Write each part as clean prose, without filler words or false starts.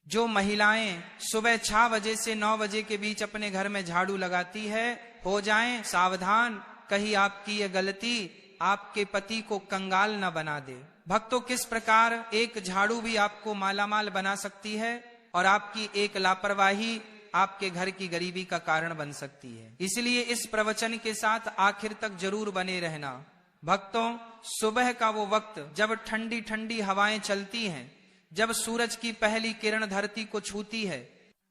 जो महिलाएं सुबह 6 बजे से 9 बजे के बीच अपने घर में झाड़ू लगाती है, हो जाएं सावधान, कहीं आपकी यह गलती आपके पति को कंगाल न बना दे। भक्तों, किस प्रकार एक झाड़ू भी आपको मालामाल बना सकती है और आपकी एक लापरवाही आपके घर की गरीबी का कारण बन सकती है। इसलिए इस प्रवचन के साथ आखिर तक जरूर बने रहना। भक्तों, सुबह का वो वक्त जब ठंडी ठंडी हवाएं चलती हैं, जब सूरज की पहली किरण धरती को छूती है,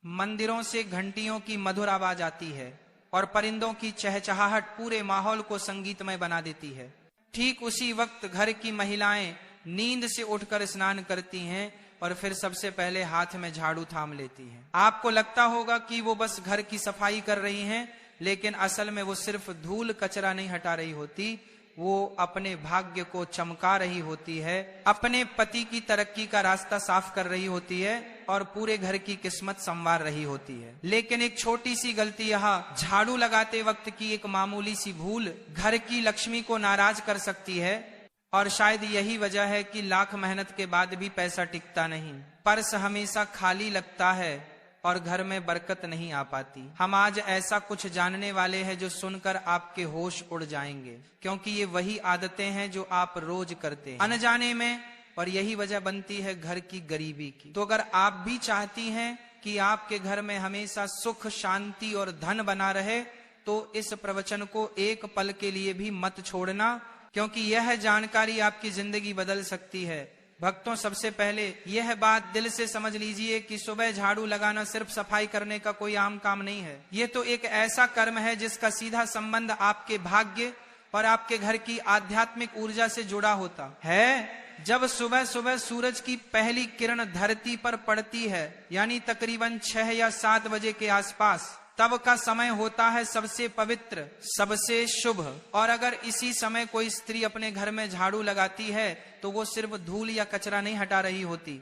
मंदिरों से घंटियों की मधुर आवाज आती है और परिंदों की चहचहाहट पूरे माहौल को संगीतमय बना देती है। ठीक उसी वक्त घर की महिलाएं नींद से उठकर स्नान करती हैं और फिर सबसे पहले हाथ में झाड़ू थाम लेती हैं। आपको लगता होगा कि वो बस घर की सफाई कर रही हैं, लेकिन असल में वो सिर्फ धूल कचरा नहीं हटा रही होती, वो अपने भाग्य को चमका रही होती है, अपने पति की तरक्की का रास्ता साफ कर रही होती है और पूरे घर की किस्मत संवार रही होती है। लेकिन एक छोटी सी गलती यहाँ झाड़ू लगाते वक्त की एक मामूली सी भूल घर की लक्ष्मी को नाराज कर सकती है और शायद यही वजह है कि लाख मेहनत के बाद भी पैसा टिकता नहीं, पर्स हमेशा खाली लगता है और घर में बरकत नहीं आ पाती। हम आज ऐसा कुछ जानने वाले हैं जो सुनकर आपके होश उड़ जाएंगे, क्योंकि ये वही आदतें हैं जो आप रोज करते हैं अनजाने में, और यही वजह बनती है घर की गरीबी की। तो अगर आप भी चाहती हैं कि आपके घर में हमेशा सुख, शांति और धन बना रहे, तो इस प्रवचन को एक पल के लिए भी मत छोड़ना, क्योंकि यह जानकारी आपकी जिंदगी बदल सकती है। भक्तों, सबसे पहले यह बात दिल से समझ लीजिए कि सुबह झाड़ू लगाना सिर्फ सफाई करने का कोई आम काम नहीं है। यह तो एक ऐसा कर्म है जिसका सीधा संबंध आपके भाग्य और आपके घर की आध्यात्मिक ऊर्जा से जुड़ा होता है। जब सुबह सुबह सूरज की पहली किरण धरती पर पड़ती है, यानी तकरीबन 6 या 7 बजे के आसपास, तब का समय होता है सबसे पवित्र, सबसे शुभ। और अगर इसी समय कोई स्त्री अपने घर में झाड़ू लगाती है तो वो सिर्फ धूल या कचरा नहीं हटा रही होती,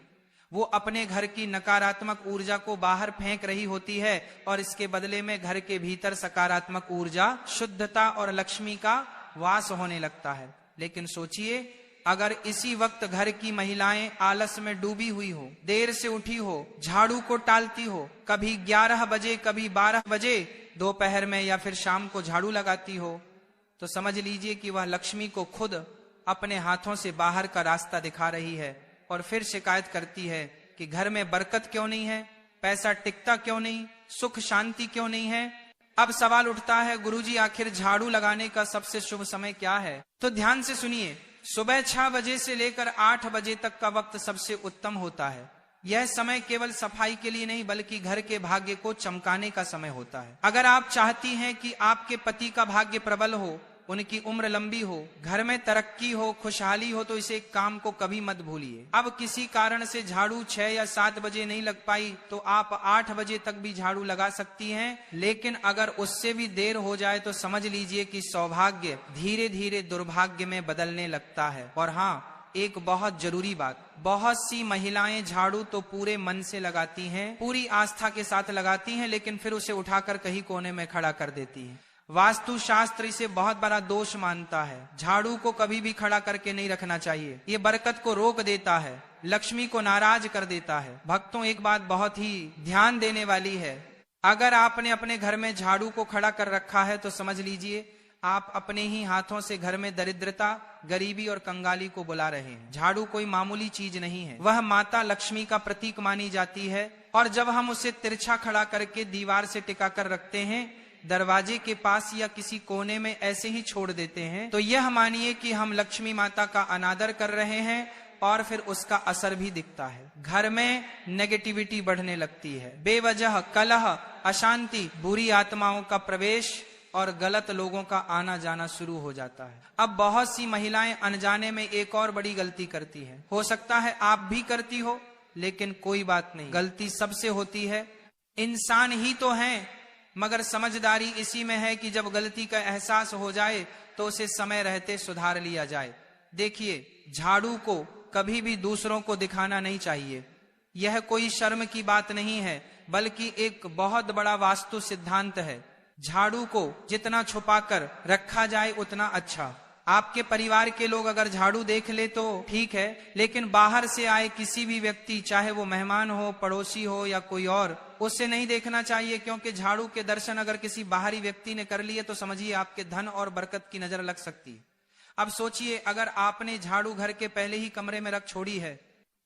वो अपने घर की नकारात्मक ऊर्जा को बाहर फेंक रही होती है और इसके बदले में घर के भीतर सकारात्मक ऊर्जा, शुद्धता और लक्ष्मी का वास होने लगता है। लेकिन सोचिए, अगर इसी वक्त घर की महिलाएं आलस में डूबी हुई हो, देर से उठी हो, झाड़ू को टालती हो, कभी 11 बजे कभी 12 बजे दोपहर में या फिर शाम को झाड़ू लगाती हो, तो समझ लीजिए कि वह लक्ष्मी को खुद अपने हाथों से बाहर का रास्ता दिखा रही है और फिर शिकायत करती है कि घर में बरकत क्यों नहीं है, पैसा टिकता क्यों नहीं, सुख शांति क्यों नहीं है। अब सवाल उठता है, गुरुजी आखिर झाड़ू लगाने का सबसे शुभ समय क्या है? तो ध्यान से सुनिए, सुबह 6 बजे से लेकर 8 बजे तक का वक्त सबसे उत्तम होता है। यह समय केवल सफाई के लिए नहीं बल्कि घर के भाग्य को चमकाने का समय होता है। अगर आप चाहती हैं कि आपके पति का भाग्य प्रबल हो, उनकी उम्र लंबी हो, घर में तरक्की हो, खुशहाली हो, तो इसे काम को कभी मत भूलिए। अब किसी कारण से झाड़ू 6 या 7 बजे नहीं लग पाई तो आप 8 बजे तक भी झाड़ू लगा सकती हैं, लेकिन अगर उससे भी देर हो जाए तो समझ लीजिए कि सौभाग्य धीरे धीरे दुर्भाग्य में बदलने लगता है। और हाँ, एक बहुत जरूरी बात, बहुत सी महिलाएं झाड़ू तो पूरे मन से लगाती हैं, पूरी आस्था के साथ लगाती हैं, लेकिन फिर उसे उठाकर कहीं कोने में खड़ा कर देती हैं। वास्तु शास्त्र इसे बहुत बड़ा दोष मानता है। झाड़ू को कभी भी खड़ा करके नहीं रखना चाहिए, ये बरकत को रोक देता है, लक्ष्मी को नाराज कर देता है। भक्तों, एक बात बहुत ही ध्यान देने वाली है, अगर आपने अपने घर में झाड़ू को खड़ा कर रखा है तो समझ लीजिए आप अपने ही हाथों से घर में दरिद्रता, गरीबी और कंगाली को बुला रहे हैं। झाड़ू कोई मामूली चीज नहीं है, वह माता लक्ष्मी का प्रतीक मानी जाती है। और जब हम उसे तिरछा खड़ा करके दीवार से टिका कर रखते हैं, दरवाजे के पास या किसी कोने में ऐसे ही छोड़ देते हैं, तो यह मानिए कि हम लक्ष्मी माता का अनादर कर रहे हैं और फिर उसका असर भी दिखता है। घर में नेगेटिविटी बढ़ने लगती है, बेवजह कलह, अशांति, बुरी आत्माओं का प्रवेश और गलत लोगों का आना जाना शुरू हो जाता है। अब बहुत सी महिलाएं अनजाने में एक और बड़ी गलती करती है। हो सकता है आप भी करती हो, लेकिन कोई बात नहीं, गलती सबसे होती है, इंसान ही तो हैं, मगर समझदारी इसी में है कि जब गलती का एहसास हो जाए तो उसे समय रहते सुधार लिया जाए। देखिए, झाड़ू को कभी भी दूसरों को दिखाना नहीं चाहिए, यह कोई शर्म की बात नहीं है, बल्कि एक बहुत बड़ा वास्तु सिद्धांत है। झाड़ू को जितना छुपाकर रखा जाए उतना अच्छा। आपके परिवार के लोग अगर झाड़ू देख ले तो ठीक है, लेकिन बाहर से आए किसी भी व्यक्ति, चाहे वो मेहमान हो, पड़ोसी हो या कोई और, उससे नहीं देखना चाहिए, क्योंकि झाड़ू के दर्शन अगर किसी बाहरी व्यक्ति ने कर लिए तो समझिए आपके धन और बरकत की नजर लग सकती है। अब सोचिए, अगर आपने झाड़ू घर के पहले ही कमरे में रख छोड़ी है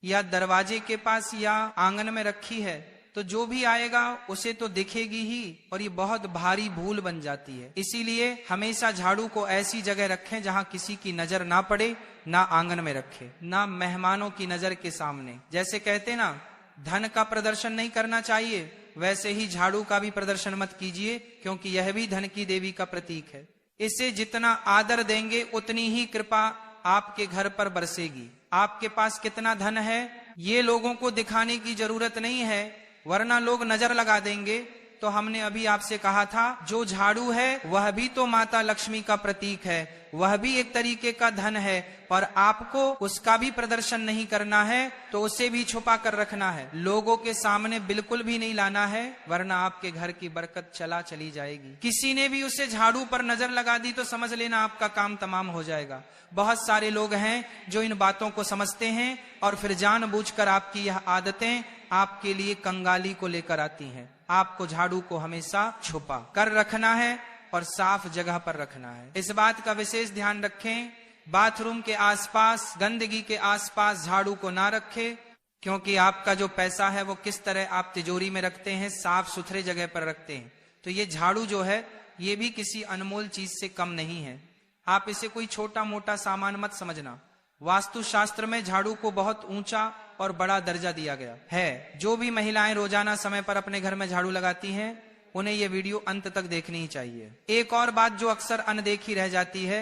या दरवाजे के पास या आंगन में रखी है, तो जो भी आएगा उसे तो दिखेगी ही, और ये बहुत भारी भूल बन जाती है। इसीलिए हमेशा झाड़ू को ऐसी जगह रखें जहां किसी की नजर ना पड़े, ना आंगन में रखें, ना मेहमानों की नजर के सामने। जैसे कहते ना, धन का प्रदर्शन नहीं करना चाहिए, वैसे ही झाड़ू का भी प्रदर्शन मत कीजिए, क्योंकि यह भी धन की देवी का प्रतीक है। इसे जितना आदर देंगे उतनी ही कृपा आपके घर पर बरसेगी। आपके पास कितना धन है ये लोगों को दिखाने की जरूरत नहीं है, वरना लोग नजर लगा देंगे। तो हमने अभी आपसे कहा था, जो झाड़ू है वह भी तो माता लक्ष्मी का प्रतीक है, वह भी एक तरीके का धन है, और आपको उसका भी प्रदर्शन नहीं करना है, तो उसे भी छुपा कर रखना है, लोगों के सामने बिल्कुल भी नहीं लाना है, वरना आपके घर की बरकत चली जाएगी। किसी ने भी उसे झाड़ू पर नजर लगा दी तो समझ लेना आपका काम तमाम हो जाएगा। बहुत सारे लोग हैं जो इन बातों को समझते हैं और फिर जानबूझकर आपकी यह आदतें आपके लिए कंगाली को लेकर आती हैं। आपको झाड़ू को हमेशा छुपा कर रखना है और साफ जगह पर रखना है। इस बात का विशेष ध्यान रखें, बाथरूम के आसपास, गंदगी के आसपास झाड़ू को ना रखें, क्योंकि आपका जो पैसा है वो किस तरह आप तिजोरी में रखते हैं, साफ सुथरे जगह पर रखते हैं। तो ये झाड़ू जो है ये भी किसी अनमोल चीज से कम नहीं है। आप इसे कोई छोटा मोटा सामान मत समझना। वास्तु शास्त्र में झाड़ू को बहुत ऊंचा और बड़ा दर्जा दिया गया है। जो भी महिलाएं रोजाना समय पर अपने घर में झाड़ू लगाती हैं, उन्हें यह वीडियो अंत तक देखनी ही चाहिए। एक और बात जो अक्सर अनदेखी रह जाती है,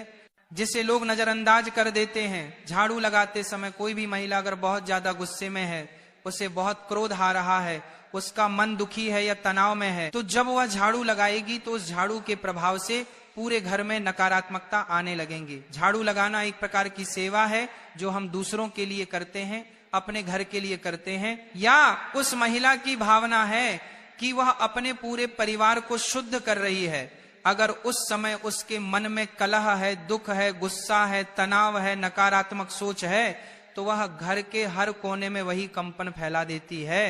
जिसे लोग नजरअंदाज कर देते हैं, झाड़ू लगाते समय कोई भी महिला अगर बहुत ज्यादा गुस्से में है, उसे बहुत क्रोध आ रहा है, उसका मन दुखी है या तनाव में है, तो जब वह झाड़ू लगाएगी तो उस झाड़ू के प्रभाव से पूरे घर में नकारात्मकता आने लगेंगी। झाड़ू लगाना एक प्रकार की सेवा है जो हम दूसरों के लिए करते हैं, अपने घर के लिए करते हैं, या उस महिला की भावना है कि वह अपने पूरे परिवार को शुद्ध कर रही है। अगर उस समय उसके मन में कलह है, दुख है, गुस्सा है, तनाव है, नकारात्मक सोच है, तो वह घर के हर कोने में वही कंपन फैला देती है,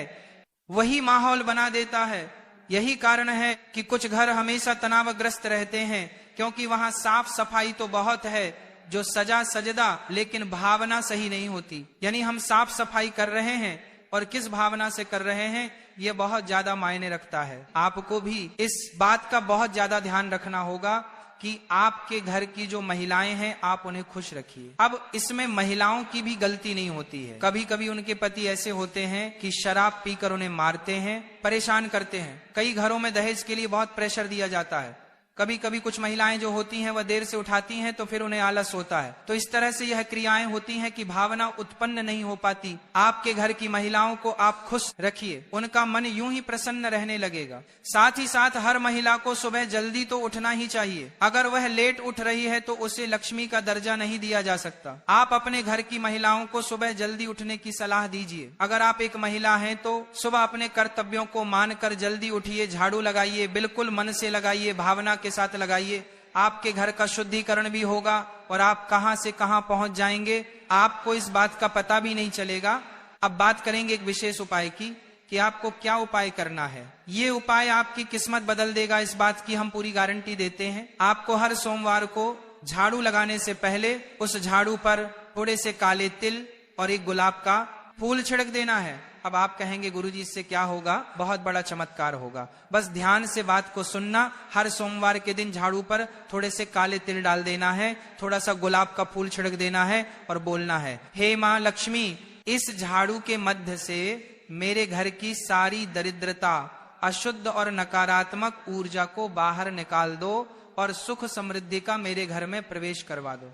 वही माहौल बना देता है। यही कारण है कि कुछ घर हमेशा तनावग्रस्त रहते हैं, क्योंकि वहां साफ सफाई तो बहुत है, जो सजा सजदा, लेकिन भावना सही नहीं होती। यानी हम साफ सफाई कर रहे हैं और किस भावना से कर रहे हैं, यह बहुत ज्यादा मायने रखता है। आपको भी इस बात का बहुत ज्यादा ध्यान रखना होगा कि आपके घर की जो महिलाएं हैं आप उन्हें खुश रखिए। अब इसमें महिलाओं की भी गलती नहीं होती है। कभी कभी उनके पति ऐसे होते हैं कि शराब पीकर उन्हें मारते हैं, परेशान करते हैं। कई घरों में दहेज के लिए बहुत प्रेशर दिया जाता है। कभी कभी कुछ महिलाएं जो होती हैं वह देर से उठाती हैं तो फिर उन्हें आलस होता है। तो इस तरह से यह क्रियाएं होती हैं कि भावना उत्पन्न नहीं हो पाती। आपके घर की महिलाओं को आप खुश रखिए, उनका मन यूं ही प्रसन्न रहने लगेगा। साथ ही साथ हर महिला को सुबह जल्दी तो उठना ही चाहिए। अगर वह लेट उठ रही है तो उसे लक्ष्मी का दर्जा नहीं दिया जा सकता। आप अपने घर की महिलाओं को सुबह जल्दी उठने की सलाह दीजिए। अगर आप एक महिला हैं तो सुबह अपने कर्तव्यों को मानकर जल्दी उठिए, झाड़ू लगाइए, बिल्कुल मन से लगाइए, भावना के साथ लगाइए। आपके घर का शुद्धिकरण भी होगा और आप कहां से कहां पहुंच जाएंगे आपको इस बात का पता भी नहीं चलेगा। अब बात करेंगे एक विशेष उपाय की कि आपको क्या उपाय करना है। ये उपाय आपकी किस्मत बदल देगा, इस बात की हम पूरी गारंटी देते हैं। आपको हर सोमवार को झाड़ू लगाने से पहले उस झाड़ू पर थोड़े से काले तिल और एक गुलाब का फूल छिड़क देना है। अब आप कहेंगे गुरुजी इससे क्या होगा? बहुत बड़ा चमत्कार होगा। बस ध्यान से बात को सुनना। हर सोमवार के दिन झाड़ू पर थोड़े से काले तिल डाल देना है, थोड़ा सा गुलाब का फूल छिड़क देना है और बोलना है, हे माँ लक्ष्मी, इस झाड़ू के मध्य से मेरे घर की सारी दरिद्रता, अशुद्ध और नकारात्मक ऊर्जा को बाहर निकाल दो और सुख समृद्धि का मेरे घर में प्रवेश करवा दो।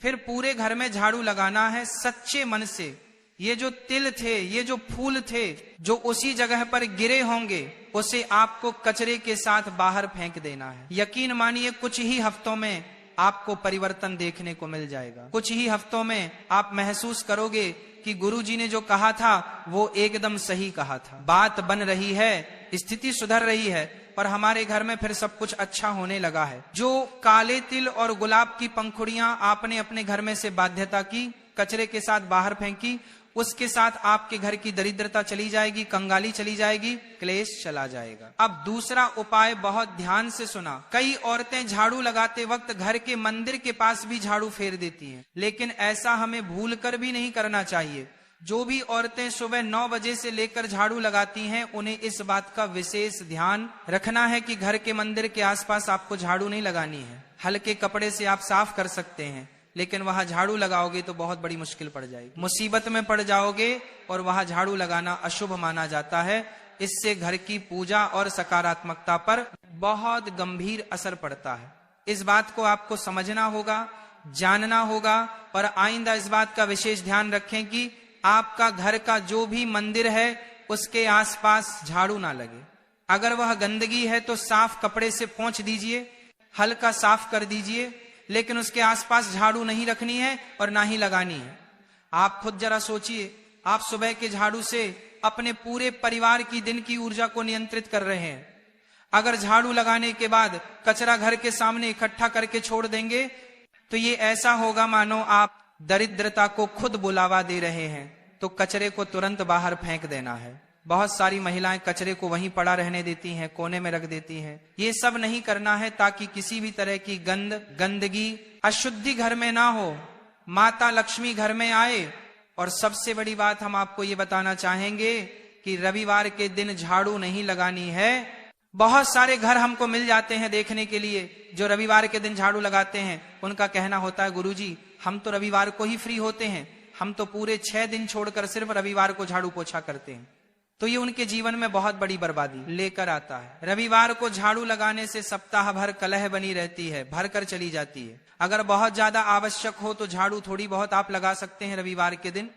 फिर पूरे घर में झाड़ू लगाना है सच्चे मन से। ये जो तिल थे, ये जो फूल थे, जो उसी जगह पर गिरे होंगे, उसे आपको कचरे के साथ बाहर फेंक देना है। यकीन मानिए कुछ ही हफ्तों में आपको परिवर्तन देखने को मिल जाएगा। कुछ ही हफ्तों में आप महसूस करोगे कि गुरुजी ने जो कहा था वो एकदम सही कहा था। बात बन रही है, स्थिति सुधर रही है। और हमारे घर में फिर सब कुछ अच्छा होने लगा है। जो काले तिल और गुलाब की पंखुड़ियां आपने अपने घर में से बाध्यता की, कचरे के साथ बाहर फेंकी, उसके साथ आपके घर की दरिद्रता चली जाएगी, कंगाली चली जाएगी, क्लेश चला जाएगा। अब दूसरा उपाय बहुत ध्यान से सुना। कई औरतें झाड़ू लगाते वक्त घर के मंदिर के पास भी झाड़ू फेर देती हैं, लेकिन ऐसा हमें भूलकर भी नहीं करना चाहिए। जो भी औरतें सुबह 9 बजे से लेकर झाड़ू लगाती हैं, उन्हें इस बात का विशेष ध्यान रखना है कि घर के मंदिर के आसपास आपको झाड़ू नहीं लगानी है। हल्के कपड़े से आप साफ कर सकते हैं, लेकिन वहां झाड़ू लगाओगे तो बहुत बड़ी मुश्किल पड़ जाएगी, मुसीबत में पड़ जाओगे, और वहां झाड़ू लगाना अशुभ माना जाता है। इससे घर की पूजा और सकारात्मकता पर बहुत गंभीर असर पड़ता है। इस बात को आपको समझना होगा, जानना होगा, और आइंदा इस बात का विशेष ध्यान रखें कि आपका घर का जो भी मंदिर है उसके आसपास झाड़ू ना लगे। अगर वह गंदगी है तो साफ कपड़े से पोंछ दीजिए, हल्का साफ कर दीजिए, लेकिन उसके आसपास झाड़ू नहीं रखनी है और ना ही लगानी है। आप खुद जरा सोचिए, आप सुबह के झाड़ू से अपने पूरे परिवार की दिन की ऊर्जा को नियंत्रित कर रहे हैं। अगर झाड़ू लगाने के बाद कचरा घर के सामने इकट्ठा करके छोड़ देंगे तो ये ऐसा होगा मानो आप दरिद्रता को खुद बुलावा दे रहे हैं। तो कचरे को तुरंत बाहर फेंक देना है। बहुत सारी महिलाएं कचरे को वहीं पड़ा रहने देती हैं, कोने में रख देती हैं। ये सब नहीं करना है, ताकि किसी भी तरह की गंदगी, अशुद्धि घर में ना हो, माता लक्ष्मी घर में आए। और सबसे बड़ी बात हम आपको ये बताना चाहेंगे कि रविवार के दिन झाड़ू नहीं लगानी है। बहुत सारे घर हमको मिल जाते हैं देखने के लिए जो रविवार के दिन झाड़ू लगाते हैं। उनका कहना होता है, गुरुजी हम तो रविवार को ही फ्री होते हैं, हम तो पूरे 6 दिन छोड़कर सिर्फ रविवार को झाड़ू पोछा करते हैं। तो ये उनके जीवन में बहुत बड़ी बर्बादी लेकर आता है। रविवार को झाड़ू लगाने से सप्ताह भर कलह बनी रहती है, भर कर चली जाती है। अगर बहुत ज्यादा आवश्यक हो तो झाड़ू थोड़ी बहुत आप लगा सकते हैं रविवार के दिन,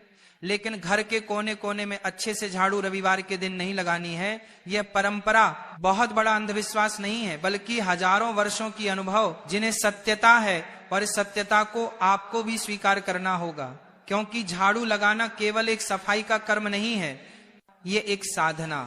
लेकिन घर के कोने कोने में अच्छे से झाड़ू रविवार के दिन नहीं लगानी है। यह परंपरा बहुत बड़ा अंधविश्वास नहीं है, बल्कि हजारों वर्षों की अनुभव जिन्हें सत्यता है, और इस सत्यता को आपको भी स्वीकार करना होगा। क्योंकि झाड़ू लगाना केवल एक सफाई का कर्म नहीं है, ये एक साधना,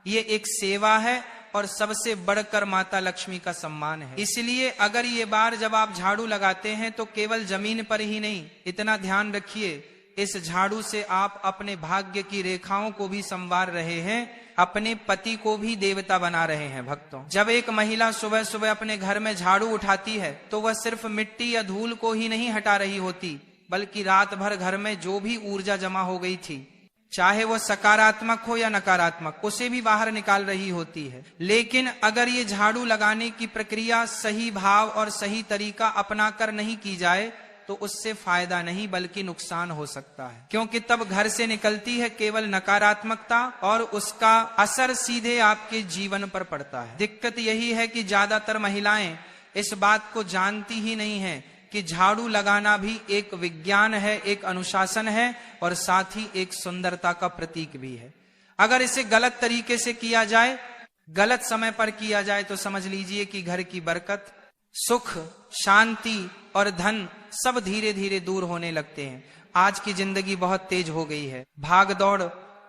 ये एक सेवा है, और सबसे बढ़कर माता लक्ष्मी का सम्मान है। इसलिए अगर ये बार जब आप झाड़ू लगाते हैं तो केवल जमीन पर ही नहीं, इतना ध्यान रखिए, इस झाड़ू से आप अपने भाग्य की रेखाओं को भी संवार रहे हैं, अपने पति को भी देवता बना रहे हैं। भक्तों, जब एक महिला सुबह सुबह अपने घर में झाड़ू उठाती है तो वह सिर्फ मिट्टी या धूल को ही नहीं हटा रही होती, बल्कि रात भर घर में जो भी ऊर्जा जमा हो गई थी, चाहे वो सकारात्मक हो या नकारात्मक, उसे भी बाहर निकाल रही होती है। लेकिन अगर ये झाड़ू लगाने की प्रक्रिया सही भाव और सही तरीका अपनाकर नहीं की जाए तो उससे फायदा नहीं बल्कि नुकसान हो सकता है। क्योंकि तब घर से निकलती है केवल नकारात्मकता, और उसका असर सीधे आपके जीवन पर पड़ता है। दिक्कत यही है कि ज्यादातर महिलाएं इस बात को जानती ही नहीं है कि झाड़ू लगाना भी एक विज्ञान है, एक अनुशासन है, और साथ ही एक सुंदरता का प्रतीक भी है। अगर इसे गलत तरीके से किया जाए, गलत समय पर किया जाए, तो समझ लीजिए कि घर की बरकत, सुख, शांति और धन सब धीरे धीरे दूर होने लगते हैं। आज की जिंदगी बहुत तेज हो गई है, भाग दौड़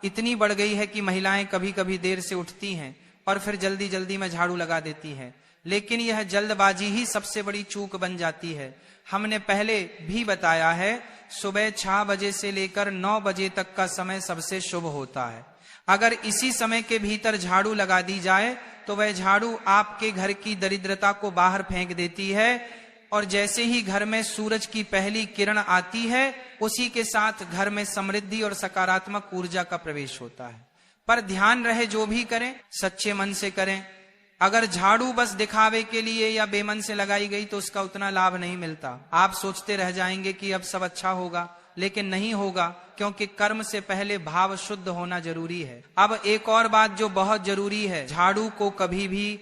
इतनी बढ़ गई है कि महिलाएं कभी कभी देर से उठती हैं और फिर जल्दी जल्दी में झाड़ू लगा देती हैं। लेकिन यह जल्दबाजी ही सबसे बड़ी चूक बन जाती है। हमने पहले भी बताया है, सुबह 6 बजे से लेकर 9 बजे तक का समय सबसे शुभ होता है। अगर इसी समय के भीतर झाड़ू लगा दी जाए तो वह झाड़ू आपके घर की दरिद्रता को बाहर फेंक देती है, और जैसे ही घर में सूरज की पहली किरण आती है, उसी के साथ घर में समृद्धि और सकारात्मक ऊर्जा का प्रवेश होता है। पर ध्यान रहे, जो भी करें सच्चे मन से करें। अगर झाड़ू बस दिखावे के लिए या बेमन से लगाई गई तो उसका उतना लाभ नहीं मिलता। आप सोचते रह जाएंगे कि अब सब अच्छा होगा, लेकिन नहीं होगा, क्योंकि कर्म से पहले भाव शुद्ध होना जरूरी है। अब एक और बात जो बहुत जरूरी है, झाड़ू को कभी भी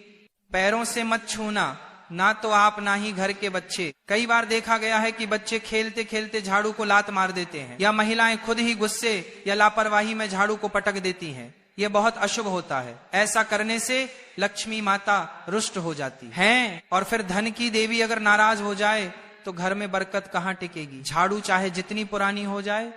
पैरों से मत छूना, ना तो आप ना ही घर के बच्चे। कई बार देखा गया है कि बच्चे खेलते खेलते झाड़ू को लात मार देते हैं, या महिलाएं खुद ही गुस्से या लापरवाही में झाड़ू को पटक देती हैं। यह बहुत अशुभ होता है। ऐसा करने से लक्ष्मी माता रुष्ट हो जाती है, और फिर धन की देवी अगर नाराज हो जाए तो घर में बरकत कहाँ टिकेगी। झाड़ू चाहे जितनी पुरानी हो जाए,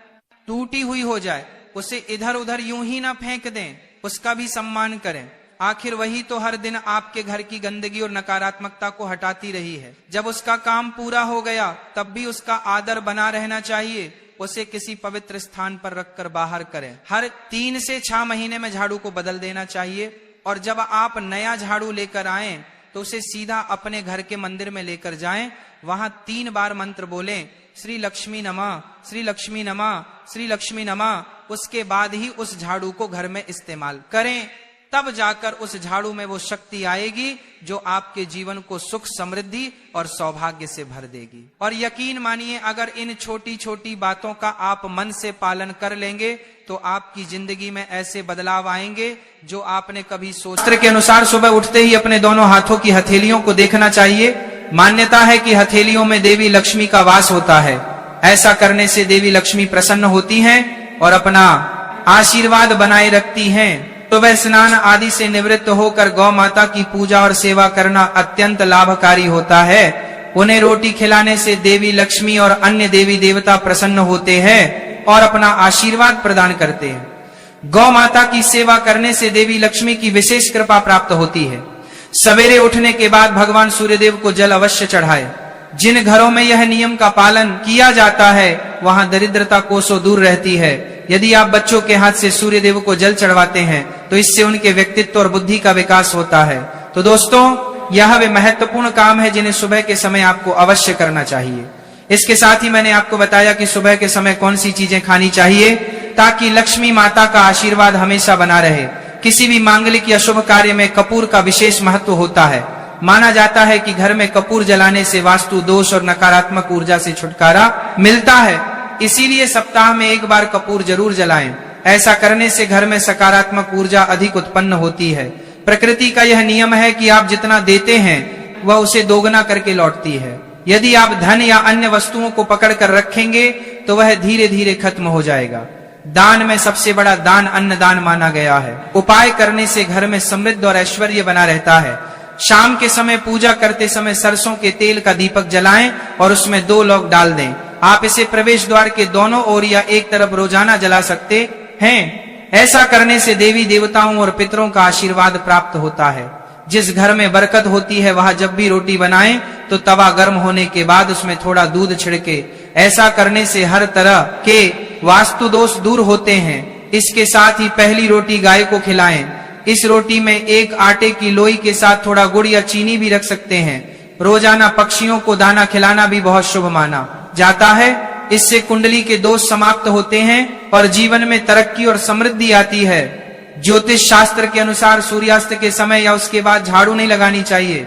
टूटी हुई हो जाए, उसे इधर उधर यूं ही ना फेंक दें, उसका भी सम्मान करें। आखिर वही तो हर दिन आपके घर की गंदगी और नकारात्मकता को हटाती रही है। जब उसका काम पूरा हो गया तब भी उसका आदर बना रहना चाहिए। उसे किसी पवित्र स्थान पर रखकर बाहर करें। हर 3 से 6 महीने में झाड़ू को बदल देना चाहिए। और जब आप नया झाड़ू लेकर आएं तो उसे सीधा अपने घर के मंदिर में लेकर जाएं। वहां 3 बार मंत्र बोलें, श्री लक्ष्मी नमः, श्री लक्ष्मी नमः, श्री लक्ष्मी नमः। उसके बाद ही उस झाड़ू को घर में इस्तेमाल करें। तब जाकर उस झाड़ू में वो शक्ति आएगी जो आपके जीवन को सुख, समृद्धि और सौभाग्य से भर देगी। और यकीन मानिए, अगर इन छोटी छोटी बातों का आप मन से पालन कर लेंगे तो आपकी जिंदगी में ऐसे बदलाव आएंगे जो आपने कभी सोचा। शास्त्र के अनुसार सुबह उठते ही अपने दोनों हाथों की हथेलियों को देखना चाहिए। मान्यता है कि हथेलियों में देवी लक्ष्मी का वास होता है। ऐसा करने से देवी लक्ष्मी प्रसन्न होती हैं और अपना आशीर्वाद बनाए रखती हैं। सुबह स्नान आदि से निवृत्त होकर गौ माता की पूजा और सेवा करना अत्यंत लाभकारी होता है। उन्हें रोटी खिलाने से देवी लक्ष्मी और अन्य देवी देवता प्रसन्न होते हैं और अपना आशीर्वाद प्रदान करते हैं। गौ माता की सेवा करने से देवी लक्ष्मी की विशेष कृपा प्राप्त होती है। सवेरे उठने के बाद भगवान सूर्यदेव को जल अवश्य चढ़ाए। जिन घरों में यह नियम का पालन किया जाता है वहां दरिद्रता कोसों दूर रहती है। यदि आप बच्चों के हाथ से सूर्यदेव को जल चढ़वाते हैं तो इससे उनके व्यक्तित्व और बुद्धि का विकास होता है। तो दोस्तों, यह वे महत्वपूर्ण काम है जिन्हें सुबह के समय आपको अवश्य करना चाहिए। इसके साथ ही मैंने आपको बताया कि सुबह के समय कौन सी चीजें खानी चाहिए ताकि लक्ष्मी माता का आशीर्वाद हमेशा बना रहे। किसी भी मांगलिक या शुभ कार्य में कपूर का विशेष महत्व होता है। माना जाता है कि घर में कपूर जलाने से वास्तु दोष और नकारात्मक ऊर्जा से छुटकारा मिलता है। इसीलिए सप्ताह में 1 बार कपूर जरूर जलाएं। ऐसा करने से घर में सकारात्मक ऊर्जा अधिक उत्पन्न होती है। प्रकृति का यह नियम है कि आप जितना देते हैं वह उसे दोगुना करके लौटती है। यदि आप धन या अन्य वस्तुओं को पकड़ कर रखेंगे तो वह धीरे धीरे खत्म हो जाएगा। दान में सबसे बड़ा दान अन्नदान माना गया है। उपाय करने से घर में समृद्धि और ऐश्वर्य बना रहता है। शाम के समय पूजा करते समय सरसों के तेल का दीपक जलाएं और उसमें 2 लौंग डाल दें। आप इसे प्रवेश द्वार के दोनों ओर या एक तरफ रोजाना जला सकते हैं। ऐसा करने से देवी देवताओं और पितरों का आशीर्वाद प्राप्त होता है। जिस घर में बरकत होती है वहां जब भी रोटी बनाएं तो तवा गर्म होने के बाद उसमें थोड़ा दूध छिड़के। ऐसा करने से हर तरह के वास्तु दोष दूर होते हैं। इसके साथ ही पहली रोटी गाय को खिलाएं। इस रोटी में 1 आटे की लोई के साथ थोड़ा गुड़ या चीनी भी रख सकते हैं। रोजाना पक्षियों को दाना खिलाना भी बहुत शुभ माना जाता है। इससे कुंडली के दोष समाप्त होते हैं और जीवन में तरक्की और समृद्धि आती है। ज्योतिष शास्त्र के अनुसार सूर्यास्त के समय या उसके बाद झाड़ू नहीं लगानी चाहिए।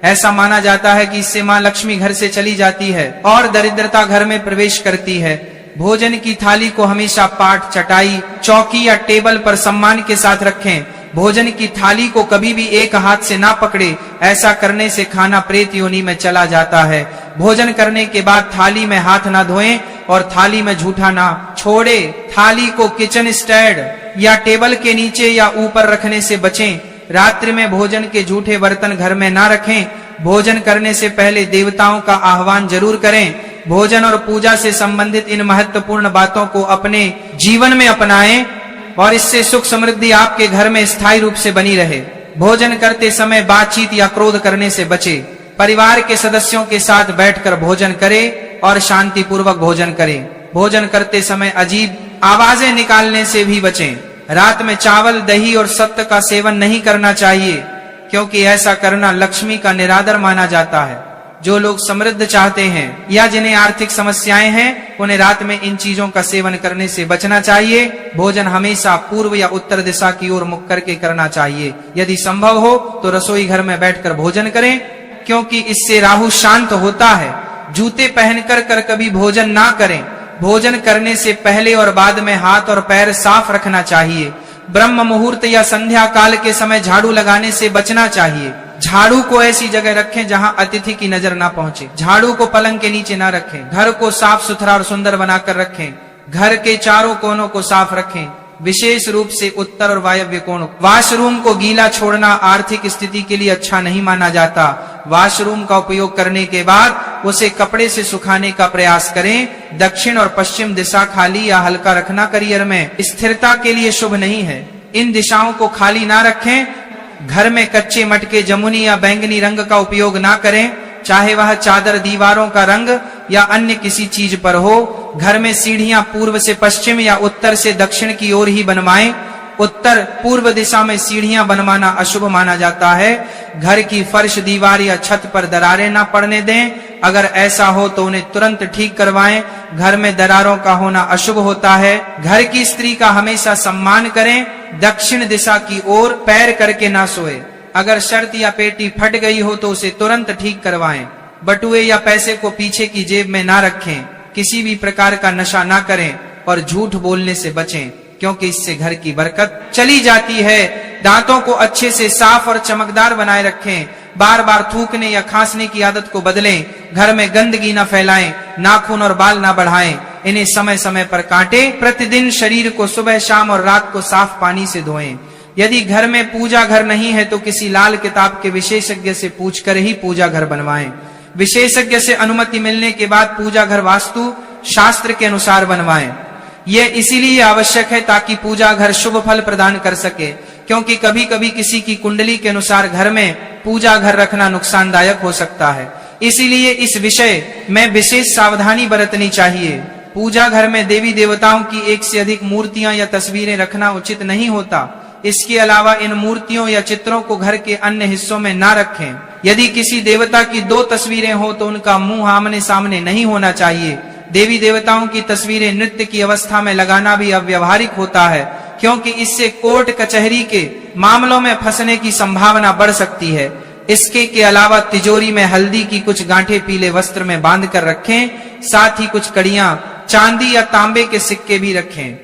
ऐसा माना जाता है कि इससे मां लक्ष्मी घर से चली जाती है और दरिद्रता घर में प्रवेश करती है। भोजन की थाली को हमेशा पाट, चटाई, चौकी या टेबल पर सम्मान के साथ रखें। भोजन की थाली को कभी भी एक हाथ से ना पकड़े। ऐसा करने से खाना प्रेत योनि में चला जाता है। भोजन करने के बाद थाली में हाथ ना धोएं और थाली में झूठा ना छोड़े। थाली को किचन स्टैंड या टेबल के नीचे या ऊपर रखने से बचें। रात्रि में भोजन के झूठे बर्तन घर में ना रखें। भोजन करने से पहले देवताओं का आह्वान जरूर करें। भोजन और पूजा से संबंधित इन महत्वपूर्ण बातों को अपने जीवन में अपनाएं और इससे सुख समृद्धि आपके घर में स्थायी रूप से बनी रहे। भोजन करते समय बातचीत या क्रोध करने से बचें। परिवार के सदस्यों के साथ बैठकर भोजन करें और शांति पूर्वक भोजन करें। भोजन करते समय अजीब आवाजें निकालने से भी बचें। रात में चावल, दही और सत्त का सेवन नहीं करना चाहिए क्योंकि ऐसा करना लक्ष्मी का निरादर माना जाता है। जो लोग समृद्ध चाहते हैं या जिन्हें आर्थिक समस्याएं हैं उन्हें रात में इन चीजों का सेवन करने से बचना चाहिए। भोजन हमेशा पूर्व या उत्तर दिशा की ओर मुख करके करना चाहिए। यदि संभव हो तो रसोई घर में बैठकर भोजन करें क्योंकि इससे राहु शांत होता है। जूते पहनकर कर कभी भोजन ना करें। भोजन करने से पहले और बाद में हाथ और पैर साफ रखना चाहिए। ब्रह्म मुहूर्त या संध्या काल के समय झाड़ू लगाने से बचना चाहिए। झाड़ू को ऐसी जगह रखें जहां अतिथि की नजर ना पहुंचे। झाड़ू को पलंग के नीचे ना रखें। घर को साफ सुथरा और सुंदर बनाकर रखें। घर के चारों कोनों को साफ रखें, विशेष रूप से उत्तर और वायव्य कोण। वॉशरूम को गीला छोड़ना आर्थिक स्थिति के लिए अच्छा नहीं माना जाता। वॉशरूम का उपयोग करने के बाद उसे कपड़े से सुखाने का प्रयास करें। दक्षिण और पश्चिम दिशा खाली या हल्का रखना करियर में स्थिरता के लिए शुभ नहीं है। इन दिशाओं को खाली ना रखें घर में कच्चे मटके, जमुनी या बैंगनी रंग का उपयोग ना करें, चाहे वह चादर, दीवारों का रंग या अन्य किसी चीज पर हो। घर में सीढ़ियां पूर्व से पश्चिम या उत्तर से दक्षिण की ओर ही बनवाएं। उत्तर पूर्व दिशा में सीढ़ियां बनवाना अशुभ माना जाता है। घर की फर्श, दीवार या छत पर दरारें ना पड़ने दें। अगर ऐसा हो तो उन्हें तुरंत ठीक करवाएं। घर में दरारों का होना अशुभ होता है। घर की स्त्री का हमेशा सम्मान करें। दक्षिण दिशा की ओर पैर करके ना सोए। अगर शर्त या पेटी फट गई हो तो उसे तुरंत ठीक करवाएं। बटुए या पैसे को पीछे की जेब में ना रखें। किसी भी प्रकार का नशा ना करें और झूठ बोलने से बचें, क्योंकि इससे घर की बरकत चली जाती है। दांतों को अच्छे से साफ और चमकदार बनाए रखें। बार बार थूकने या खांसने की आदत को बदलें। घर में गंदगी न फैलाएं। नाखून और बाल न बढ़ाएं। इन्हें समय समय पर काटें। प्रतिदिन शरीर को सुबह, शाम और रात को साफ पानी से धोएं। यदि घर में पूजा घर नहीं है तो किसी लाल किताब के विशेषज्ञ से पूछकर ही पूजा घर बनवाएं। विशेषज्ञ से अनुमति मिलने के बाद पूजा घर वास्तु शास्त्र के अनुसार बनवाएं। यह इसीलिए आवश्यक है ताकि पूजा घर शुभ फल प्रदान कर सके, क्योंकि कभी कभी किसी की कुंडली के अनुसार घर में पूजा घर रखना नुकसानदायक हो सकता है। इसीलिए इस विषय में विशेष सावधानी बरतनी चाहिए। पूजा घर में देवी देवताओं की एक से अधिक मूर्तियां या तस्वीरें रखना उचित नहीं होता। इसके अलावा इन मूर्तियों या चित्रों को घर के अन्य हिस्सों में ना रखें। यदि किसी देवता की 2 तस्वीरें हो तो उनका मुंह आमने सामने नहीं होना चाहिए। देवी देवताओं की तस्वीरें नृत्य की अवस्था में लगाना भी अव्यवहारिक होता है, क्योंकि इससे कोर्ट कचहरी के मामलों में फंसने की संभावना बढ़ सकती है। इसके के अलावा तिजोरी में हल्दी की कुछ गांठें पीले वस्त्र में बांध कर रखें। साथ ही कुछ कड़ियां, चांदी या तांबे के सिक्के भी रखें।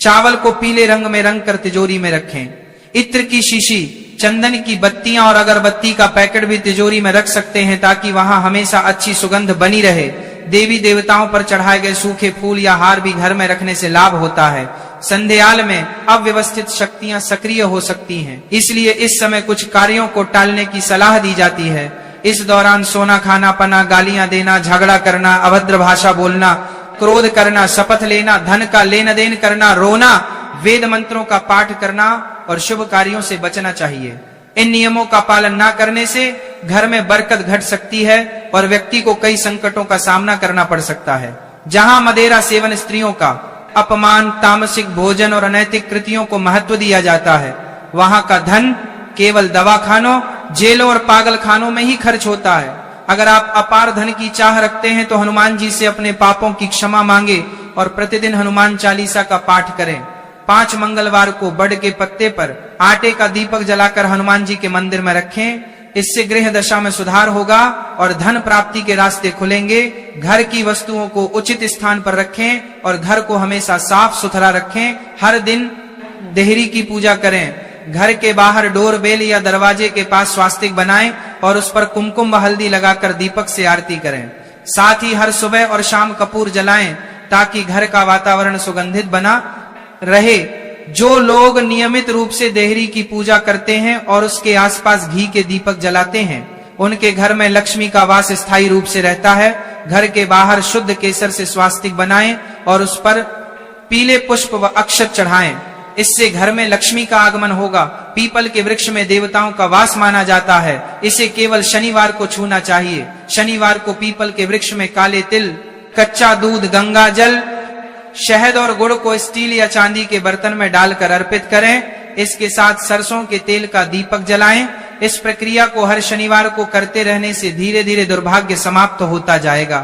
चावल को पीले रंग में रंग कर तिजोरी में रखें। इत्र की शीशी, चंदन की बत्तियां और अगरबत्ती का पैकेट भी तिजोरी में रख सकते हैं, ताकि वहां हमेशा अच्छी सुगंध बनी रहे। देवी देवताओं पर चढ़ाए गए सूखे फूल या हार भी घर में रखने से लाभ होता है। संध्याकाल में अव्यवस्थित शक्तियां सक्रिय हो सकती हैं, इसलिए इस समय कुछ कार्यों को टालने की सलाह दी जाती है। इस दौरान सोना खाना, पना, गालियां देना, झगड़ा करना, अभद्र भाषा बोलना, क्रोध करना, शपथ लेना, धन का लेन देन करना, रोना, वेद मंत्रों का पाठ करना और शुभ कार्यों से बचना चाहिए। इन नियमों का पालन न करने से घर में बरकत घट सकती है और व्यक्ति को कई संकटों का सामना करना पड़ सकता है। जहां मदिरा सेवन, स्त्रियों का अपमान, तामसिक भोजन और अनैतिक कृतियों को महत्व दिया जाता है, वहां का धन केवल दवाखानों, जेलों और पागल खानों में ही खर्च होता है। अगर आप अपार धन की चाह रखते हैं तो हनुमान जी से अपने पापों की क्षमा मांगे और प्रतिदिन हनुमान चालीसा का पाठ करें। 5 मंगलवार को बड़ के पत्ते पर आटे का दीपक जलाकर हनुमान जी के मंदिर में रखें। इससे गृह दशा में सुधार होगा और धन प्राप्ति के रास्ते खुलेंगे। घर की वस्तुओं को उचित स्थान पर रखें और घर को हमेशा साफ सुथरा रखें। हर दिन देहरी की पूजा करें। घर के बाहर डोरबेल या दरवाजे के पास स्वास्तिक बनाएं और उस पर कुमकुम व हल्दी लगाकर दीपक से आरती करें। साथ ही हर सुबह और शाम कपूर जलाएं ताकि घर का वातावरण सुगंधित बना रहे। जो लोग नियमित रूप से देहरी की पूजा करते हैं और उसके आसपास घी के दीपक जलाते हैं, उनके घर में लक्ष्मी का वास स्थायी रूप से रहता है। घर के बाहर शुद्ध केसर से स्वास्तिक बनाएं और उस पर पीले पुष्प व अक्षत चढ़ाएं। इससे घर में लक्ष्मी का आगमन होगा। पीपल के वृक्ष में देवताओं का वास माना जाता है। इसे केवल शनिवार को छूना चाहिए। शनिवार को पीपल के वृक्ष में काले तिल, कच्चा दूध, गंगा जल, शहद और गुड़ को स्टील या चांदी के बर्तन में डालकर अर्पित करें। इसके साथ सरसों के तेल का दीपक जलाएं। इस प्रक्रिया को हर शनिवार को करते रहने से धीरे धीरे दुर्भाग्य समाप्त होता जाएगा।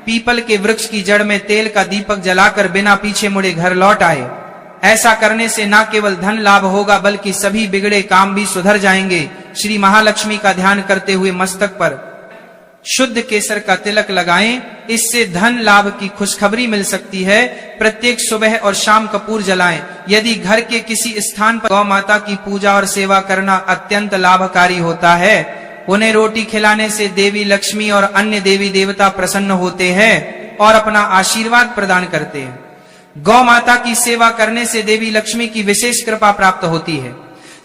पीपल के वृक्ष की जड़ में तेल का दीपक जलाकर बिना पीछे मुड़े घर लौट आए। ऐसा करने से न केवल धन लाभ होगा बल्कि सभी बिगड़े काम भी सुधर जाएंगे। श्री महालक्ष्मी का ध्यान करते हुए मस्तक पर शुद्ध केसर का तिलक लगाएं। इससे धन लाभ की खुशखबरी मिल सकती है। प्रत्येक सुबह और शाम कपूर जलाएं। यदि घर के किसी स्थान पर गौ माता की पूजा और सेवा करना अत्यंत लाभकारी होता है, उन्हें रोटी खिलाने से देवी लक्ष्मी और अन्य देवी देवता प्रसन्न होते हैं और अपना आशीर्वाद प्रदान करते हैं। गौ माता की सेवा करने से देवी लक्ष्मी की विशेष कृपा प्राप्त होती है।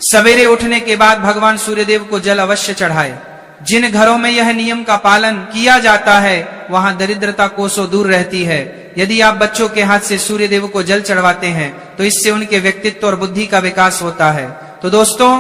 सवेरे उठने के बाद भगवान सूर्यदेव को जल अवश्य चढ़ाए। जिन घरों में यह नियम का पालन किया जाता है वहां दरिद्रता कोसों दूर रहती है। यदि आप बच्चों के हाथ से सूर्यदेव को जल चढ़वाते हैं तो इससे उनके व्यक्तित्व और बुद्धि का विकास होता है। तो दोस्तों,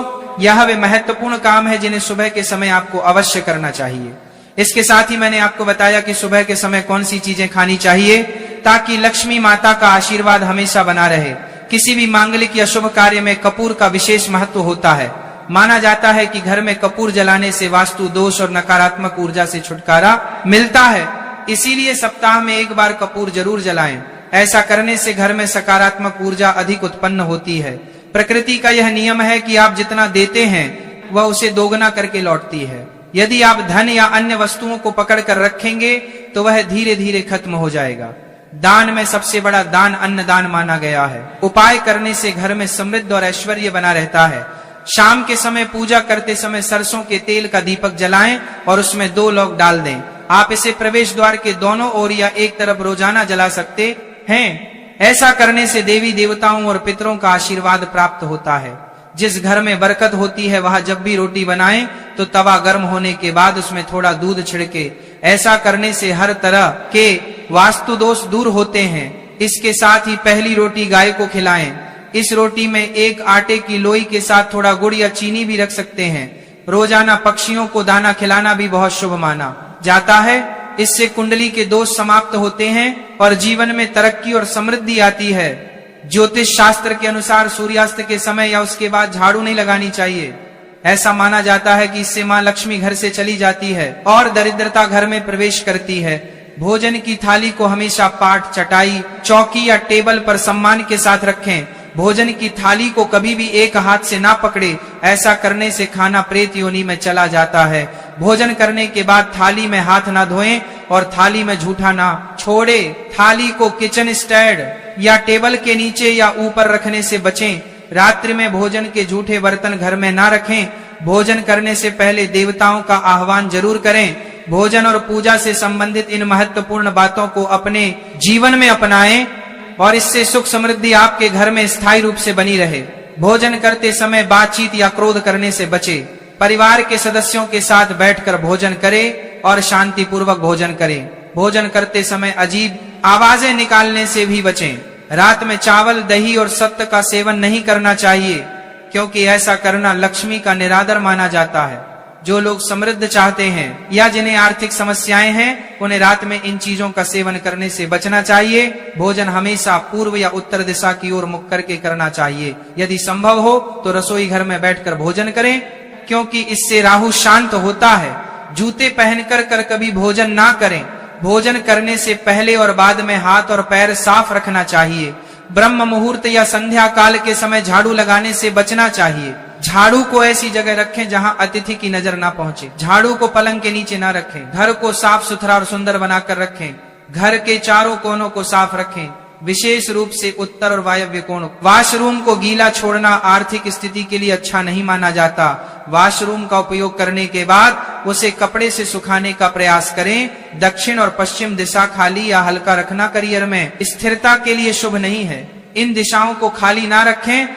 यह वे महत्वपूर्ण काम है जिन्हें सुबह के समय आपको अवश्य करना चाहिए। इसके साथ ही मैंने आपको बताया कि सुबह के समय कौन सी चीजें खानी चाहिए ताकि लक्ष्मी माता का आशीर्वाद हमेशा बना रहे। किसी भी मांगलिक या शुभ कार्य में कपूर का विशेष महत्व होता है। माना जाता है कि घर में कपूर जलाने से वास्तु दोष और नकारात्मक ऊर्जा से छुटकारा मिलता है। इसीलिए सप्ताह में एक बार कपूर जरूर जलाएं। ऐसा करने से घर में सकारात्मक ऊर्जा अधिक उत्पन्न होती है। प्रकृति का यह नियम है कि आप जितना देते हैं वह उसे दोगुना करके लौटती है। यदि आप धन या अन्य वस्तुओं को पकड़ कर रखेंगे तो वह धीरे धीरे खत्म हो जाएगा। दान में सबसे बड़ा दान अन्नदान माना गया है। उपाय करने से घर में समृद्धि और ऐश्वर्य बना रहता है। शाम के समय पूजा करते समय सरसों के तेल का दीपक जलाएं और उसमें 2 लौंग डाल दें। आप इसे प्रवेश द्वार के दोनों ओर या एक तरफ रोजाना जला सकते हैं। ऐसा करने से देवी देवताओं और पितरों का आशीर्वाद प्राप्त होता है। जिस घर में बरकत होती है वहां जब भी रोटी बनाएं तो तवा गर्म होने के बाद उसमें थोड़ा दूध छिड़के। ऐसा करने से हर तरह के वास्तु दोष दूर होते हैं। इसके साथ ही पहली रोटी गाय को खिलाएं। इस रोटी में एक आटे की लोई के साथ थोड़ा गुड़ या चीनी भी रख सकते हैं। रोजाना पक्षियों को दाना खिलाना भी बहुत शुभ माना जाता है। इससे कुंडली के दोष समाप्त होते हैं और जीवन में तरक्की और समृद्धि आती है। ज्योतिष शास्त्र के अनुसार सूर्यास्त के समय या उसके बाद झाड़ू नहीं लगानी चाहिए। ऐसा माना जाता है कि इससे मां लक्ष्मी घर से चली जाती है और दरिद्रता घर में प्रवेश करती है। भोजन की थाली को हमेशा पाट, चटाई, चौकी या टेबल पर सम्मान के साथ रखें। भोजन की थाली को कभी भी एक हाथ से ना पकड़े। ऐसा करने से खाना प्रेत योनि में चला जाता है। भोजन करने के बाद थाली में हाथ ना धोएं और थाली में झूठा ना छोड़े। थाली को किचन स्टैंड या टेबल के नीचे या ऊपर रखने से बचें। रात्रि में भोजन के झूठे बर्तन घर में ना रखें। भोजन करने से पहले देवताओं का आह्वान जरूर करें। भोजन और पूजा से संबंधित इन महत्वपूर्ण बातों को अपने जीवन में अपनाएं और इससे सुख समृद्धि आपके घर में स्थायी रूप से बनी रहे। भोजन करते समय बातचीत या क्रोध करने से बचे। परिवार के सदस्यों के साथ बैठकर भोजन करें और शांति पूर्वक भोजन करें। भोजन करते समय अजीब आवाजें निकालने से भी बचें। रात में चावल, दही और सत्त का सेवन नहीं करना चाहिए क्योंकि ऐसा करना लक्ष्मी का निरादर माना जाता है। जो लोग समृद्ध चाहते हैं या जिन्हें आर्थिक समस्याएं हैं उन्हें रात में इन चीजों का सेवन करने से बचना चाहिए। भोजन हमेशा पूर्व या उत्तर दिशा की ओर मुख करके करना चाहिए। यदि संभव हो तो रसोई घर में बैठकर भोजन करें क्योंकि इससे राहु शांत होता है। जूते पहनकर कर कभी भोजन ना करें। भोजन करने से पहले और बाद में हाथ और पैर साफ रखना चाहिए। ब्रह्म मुहूर्त या संध्या काल के समय झाड़ू लगाने से बचना चाहिए। झाड़ू को ऐसी जगह रखें जहां अतिथि की नजर ना पहुंचे। झाड़ू को पलंग के नीचे ना रखें। घर को साफ सुथरा और सुंदर बनाकर रखें। घर के चारों कोनों को साफ रखें, विशेष रूप से उत्तर और वायव्य कोण। वॉशरूम को गीला छोड़ना आर्थिक स्थिति के लिए अच्छा नहीं माना जाता। वॉशरूम का उपयोग करने के बाद उसे कपड़े से सुखाने का प्रयास करें। दक्षिण और पश्चिम दिशा खाली या हल्का रखना करियर में स्थिरता के लिए शुभ नहीं है। इन दिशाओं को खाली ना रखें।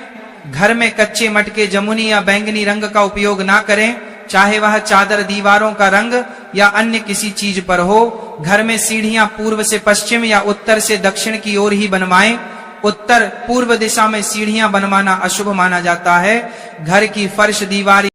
घर में कच्चे मटके, जमुनी या बैंगनी रंग का उपयोग ना करें, चाहे वह चादर, दीवारों का रंग या अन्य किसी चीज पर हो। घर में सीढ़ियां पूर्व से पश्चिम या उत्तर से दक्षिण की ओर ही बनवाएं। उत्तर पूर्व दिशा में सीढ़ियां बनवाना अशुभ माना जाता है। घर की फर्श, दीवार